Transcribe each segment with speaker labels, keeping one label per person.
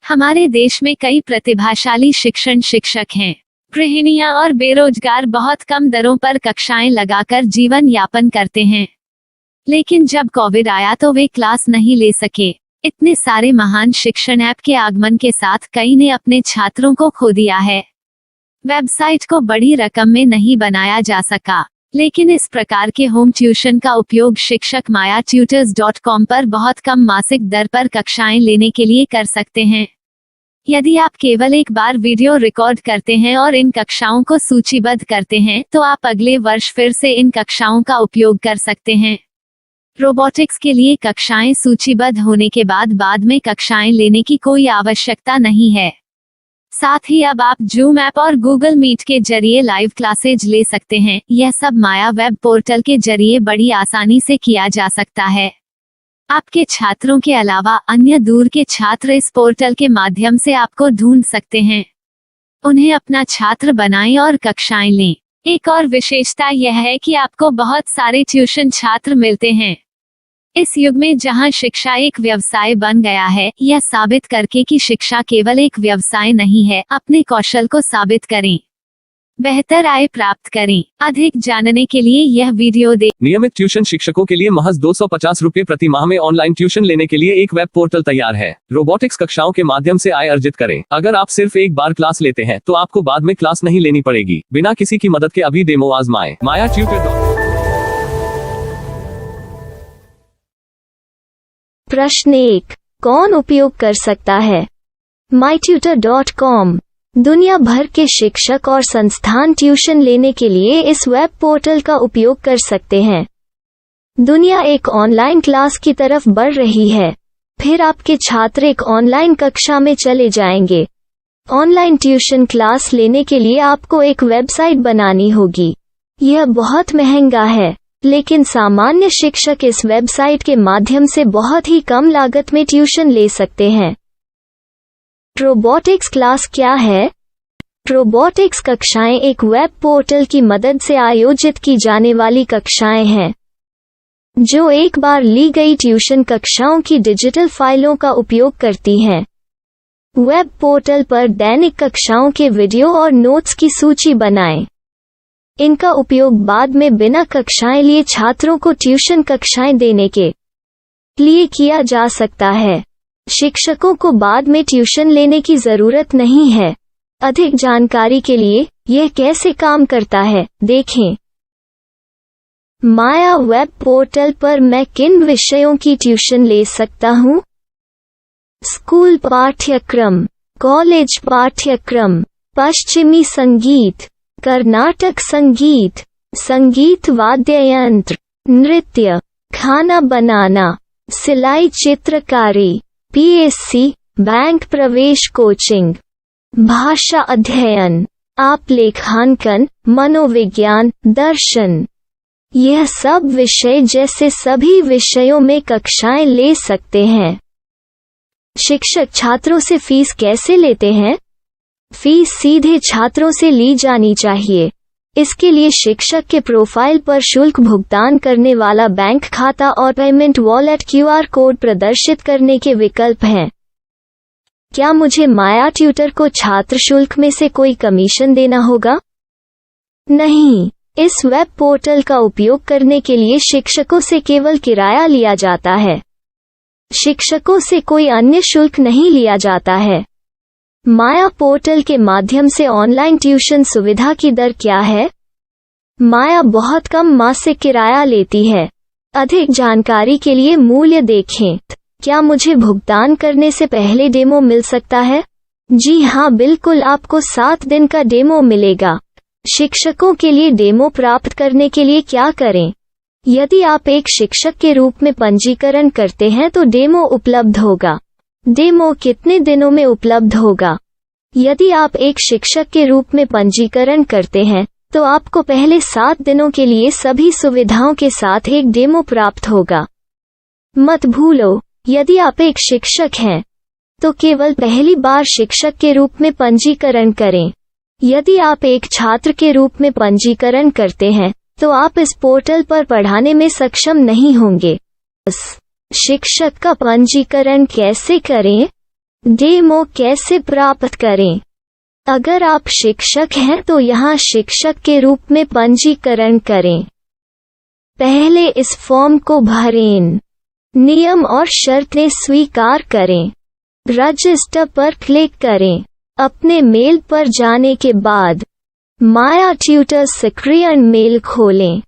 Speaker 1: हमारे देश में कई प्रतिभाशाली शिक्षण शिक्षक हैं। गृहिणियां और बेरोजगार बहुत कम दरों पर कक्षाएं लगाकर जीवन यापन करते हैं। लेकिन जब कोविड आया तो वे क्लास नहीं ले सके। इतने सारे महान शिक्षण ऐप के आगमन के साथ कई ने अपने छात्रों को खो दिया है। वेबसाइट को बड़ी रकम में नहीं बनाया जा सका, लेकिन इस प्रकार के होम ट्यूशन का उपयोग शिक्षक myatutors.com पर बहुत कम मासिक दर पर कक्षाएं लेने के लिए कर सकते हैं। यदि आप केवल एक बार वीडियो रिकॉर्ड करते हैं और इन कक्षाओं को सूचीबद्ध करते हैं तो आप अगले वर्ष फिर से इन कक्षाओं का उपयोग कर सकते हैं। रोबोटिक्स के लिए कक्षाएं सूचीबद्ध होने के बाद में कक्षाएं लेने की कोई आवश्यकता नहीं है। साथ ही अब आप जूम ऐप और गूगल मीट के जरिए लाइव क्लासेज ले सकते हैं। यह सब माया वेब पोर्टल के जरिए बड़ी आसानी से किया जा सकता है। आपके छात्रों के अलावा अन्य दूर के छात्र इस पोर्टल के माध्यम से आपको ढूंढ सकते हैं। उन्हें अपना छात्र बनाएं और कक्षाएं लें। एक और विशेषता यह है कि आपको बहुत सारे ट्यूशन छात्र मिलते हैं। इस युग में जहां शिक्षा एक व्यवसाय बन गया है, यह साबित करके कि शिक्षा केवल एक व्यवसाय नहीं है, अपने कौशल को साबित करें, बेहतर आय प्राप्त करें। अधिक जानने के लिए यह वीडियो देखें।
Speaker 2: नियमित ट्यूशन शिक्षकों के लिए महज 250 रुपए प्रति माह में ऑनलाइन ट्यूशन लेने के लिए एक वेब पोर्टल तैयार है। रोबोटिक्स कक्षाओं के माध्यम से आय अर्जित करें। अगर आप सिर्फ एक बार क्लास लेते हैं तो आपको बाद में क्लास नहीं लेनी पड़ेगी। बिना किसी की मदद के अभी डेमो आजमाएं। myatutors.com।
Speaker 3: प्रश्न 1, कौन उपयोग कर सकता है? mytutor.com दुनिया भर के शिक्षक और संस्थान ट्यूशन लेने के लिए इस वेब पोर्टल का उपयोग कर सकते हैं। दुनिया एक ऑनलाइन क्लास की तरफ बढ़ रही है। फिर आपके छात्र एक ऑनलाइन कक्षा में चले जाएंगे। ऑनलाइन ट्यूशन क्लास लेने के लिए आपको एक वेबसाइट बनानी होगी। यह बहुत महंगा है, लेकिन सामान्य शिक्षक इस वेबसाइट के माध्यम से बहुत ही कम लागत में ट्यूशन ले सकते हैं। रोबोटिक्स क्लास क्या है? रोबोटिक्स कक्षाएं एक वेब पोर्टल की मदद से आयोजित की जाने वाली कक्षाएं हैं, जो एक बार ली गई ट्यूशन कक्षाओं की डिजिटल फाइलों का उपयोग करती हैं। वेब पोर्टल पर दैनिक कक्षाओं के वीडियो और नोट्स की सूची बनाएं। इनका उपयोग बाद में बिना कक्षाएं लिए छात्रों को ट्यूशन कक्षाएं देने के लिए किया जा सकता है। शिक्षकों को बाद में ट्यूशन लेने की जरूरत नहीं है। अधिक जानकारी के लिए यह कैसे काम करता है, देखें। माया वेब पोर्टल पर मैं किन विषयों की ट्यूशन ले सकता हूँ? स्कूल पाठ्यक्रम, कॉलेज पाठ्यक्रम, पश्चिमी संगीत, कर्नाटक संगीत, संगीत वाद्य यंत्र, नृत्य, खाना बनाना, सिलाई चित्रकारी, पीएससी, बैंक प्रवेश कोचिंग, भाषा अध्ययन, आप लेखांकन, मनोविज्ञान, दर्शन। यह सब विषय जैसे सभी विषयों में कक्षाएं ले सकते हैं। शिक्षक छात्रों से फीस कैसे लेते हैं? फीस सीधे छात्रों से ली जानी चाहिए। इसके लिए शिक्षक के प्रोफाइल पर शुल्क भुगतान करने वाला बैंक खाता और पेमेंट वॉलेट क्यूआर कोड प्रदर्शित करने के विकल्प हैं। क्या मुझे माया ट्यूटर को छात्र शुल्क में से कोई कमीशन देना होगा? नहीं, इस वेब पोर्टल का उपयोग करने के लिए शिक्षकों से केवल किराया लिया जाता है। शिक्षकों से कोई अन्य शुल्क नहीं लिया जाता है। माया पोर्टल के माध्यम से ऑनलाइन ट्यूशन सुविधा की दर क्या है? माया बहुत कम मासिक किराया लेती है। अधिक जानकारी के लिए मूल्य देखें। क्या मुझे भुगतान करने से पहले डेमो मिल सकता है? जी हाँ, बिल्कुल, आपको 7 दिन का डेमो मिलेगा। शिक्षकों के लिए डेमो प्राप्त करने के लिए क्या करें? यदि आप एक शिक्षक के रूप में पंजीकरण करते हैं तो डेमो उपलब्ध होगा। डेमो कितने दिनों में उपलब्ध होगा? यदि आप एक शिक्षक के रूप में पंजीकरण करते हैं तो आपको पहले 7 दिनों के लिए सभी सुविधाओं के साथ एक डेमो प्राप्त होगा। मत भूलो, यदि आप एक शिक्षक हैं तो केवल पहली बार शिक्षक के रूप में पंजीकरण करें। यदि आप एक छात्र के रूप में पंजीकरण करते हैं तो आप इस पोर्टल पर पढ़ाने में सक्षम नहीं होंगे। शिक्षक का पंजीकरण कैसे करें? डेमो कैसे प्राप्त करें? अगर आप शिक्षक हैं तो यहाँ शिक्षक के रूप में पंजीकरण करें। पहले इस फॉर्म को भरें। नियम और शर्तें स्वीकार करें। रजिस्टर पर क्लिक करें। अपने मेल पर जाने के बाद माया ट्यूटर सक्रिय मेल खोलें।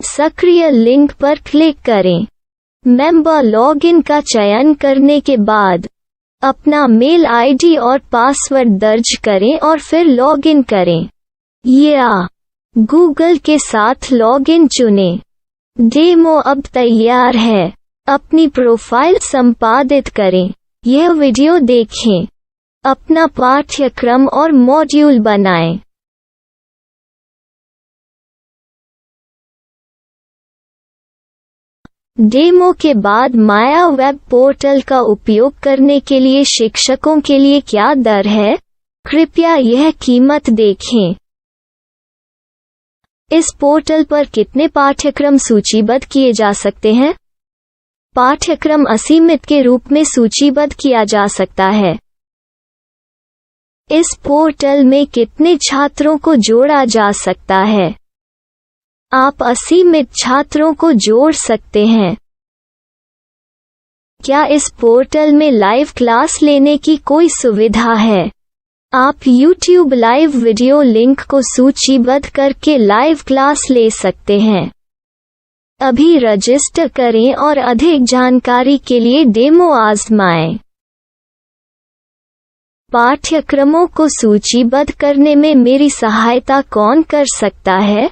Speaker 3: सक्रिय लिंक पर क्लिक करें। मेंबर लॉगिन का चयन करने के बाद अपना मेल आईडी और पासवर्ड दर्ज करें और फिर लॉगिन करें या गूगल के साथ लॉगिन चुनें। डेमो अब तैयार है। अपनी प्रोफाइल संपादित करें। यह वीडियो देखें। अपना पाठ्यक्रम और मॉड्यूल बनाएं। डेमो के बाद माया वेब पोर्टल का उपयोग करने के लिए शिक्षकों के लिए क्या दर है? कृपया यह कीमत देखें। इस पोर्टल पर कितने पाठ्यक्रम सूचीबद्ध किए जा सकते हैं? पाठ्यक्रम असीमित के रूप में सूचीबद्ध किया जा सकता है। इस पोर्टल में कितने छात्रों को जोड़ा जा सकता है? आप असीमित छात्रों को जोड़ सकते हैं। क्या इस पोर्टल में लाइव क्लास लेने की कोई सुविधा है? आप YouTube लाइव वीडियो लिंक को सूचीबद्ध करके लाइव क्लास ले सकते हैं। अभी रजिस्टर करें और अधिक जानकारी के लिए डेमो आजमाएं। पाठ्यक्रमों को सूचीबद्ध करने में मेरी सहायता कौन कर सकता है?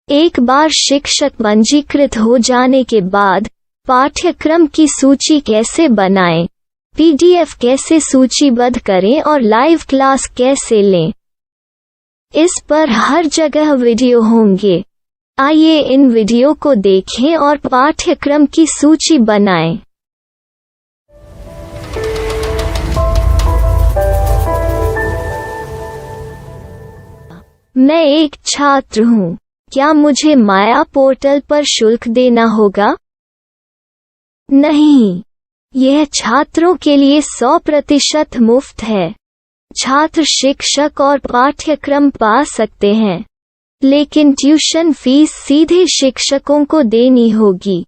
Speaker 3: एक बार शिक्षक पंजीकृत हो जाने के बाद पाठ्यक्रम की सूची कैसे बनाएं? PDF कैसे सूचीबद्ध करें और लाइव क्लास कैसे लें? इस पर हर जगह वीडियो होंगे। आइए इन वीडियो को देखें और पाठ्यक्रम की सूची बनाएं। मैं एक छात्र हूँ। क्या मुझे माया पोर्टल पर शुल्क देना होगा? नहीं, यह छात्रों के लिए 100% मुफ्त है। छात्र शिक्षक और पाठ्यक्रम पा सकते हैं, लेकिन ट्यूशन फीस सीधे शिक्षकों को देनी होगी।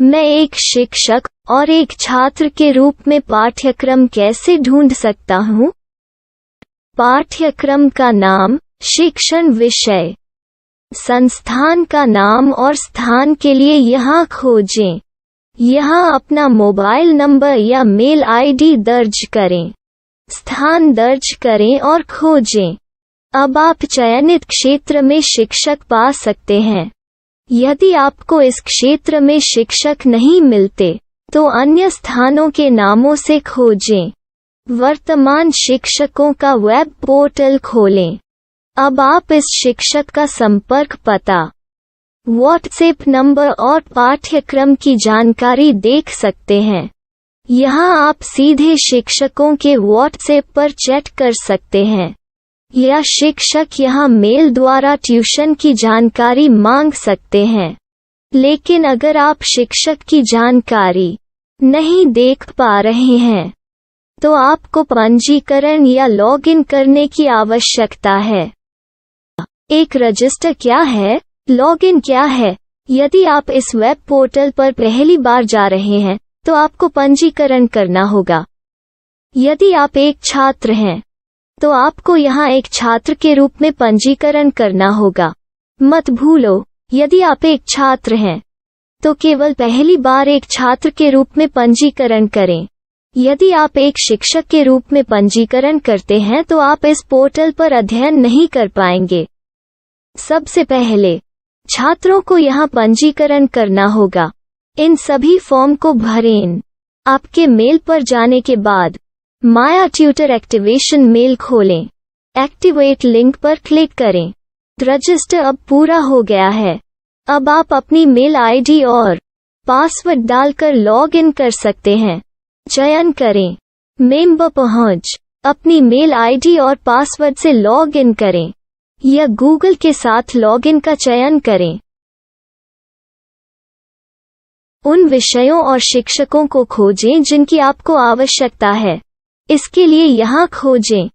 Speaker 3: मैं एक शिक्षक और एक छात्र के रूप में पाठ्यक्रम कैसे ढूंढ सकता हूँ? पाठ्यक्रम का नाम, शिक्षण विषय, संस्थान का नाम और स्थान के लिए यहाँ खोजें। यहाँ अपना मोबाइल नंबर या मेल आईडी दर्ज करें। स्थान दर्ज करें और खोजें। अब आप चयनित क्षेत्र में शिक्षक पा सकते हैं। यदि आपको इस क्षेत्र में शिक्षक नहीं मिलते, तो अन्य स्थानों के नामों से खोजें। वर्तमान शिक्षकों का वेब पोर्टल खोलें। अब आप इस शिक्षक का संपर्क पता, व्हाट्सएप नंबर और पाठ्यक्रम की जानकारी देख सकते हैं। यहाँ आप सीधे शिक्षकों के व्हाट्सएप पर चैट कर सकते हैं या शिक्षक यहाँ मेल द्वारा ट्यूशन की जानकारी मांग सकते हैं। लेकिन अगर आप शिक्षक की जानकारी नहीं देख पा रहे हैं, तो आपको पंजीकरण या लॉगिन करने की आवश्यकता है। एक रजिस्टर क्या है? लॉगिन क्या है? यदि आप इस वेब पोर्टल पर पहली बार जा रहे हैं, तो आपको पंजीकरण करना होगा। यदि आप एक छात्र हैं, तो आपको यहाँ एक छात्र के रूप में पंजीकरण करना होगा। मत भूलो, यदि आप एक छात्र हैं, तो केवल पहली बार एक छात्र के रूप में पंजीकरण करें। यदि आप एक शिक्षक के रूप में पंजीकरण करते हैं, तो आप इस पोर्टल पर अध्ययन नहीं कर पाएंगे। सबसे पहले छात्रों को यहाँ पंजीकरण करना होगा। इन सभी फॉर्म को भरें। आपके मेल पर जाने के बाद माया ट्यूटर एक्टिवेशन मेल खोलें। एक्टिवेट लिंक पर क्लिक करें। रजिस्टर अब पूरा हो गया है। अब आप अपनी मेल आईडी और पासवर्ड डालकर लॉग इन कर सकते हैं। चयन करें मेंबर पहुंच। अपनी मेल आईडी और पासवर्ड से लॉग इन करें या गूगल के साथ लॉगिन का चयन करें। उन विषयों और शिक्षकों को खोजें जिनकी आपको आवश्यकता है। इसके लिए यहाँ खोजें।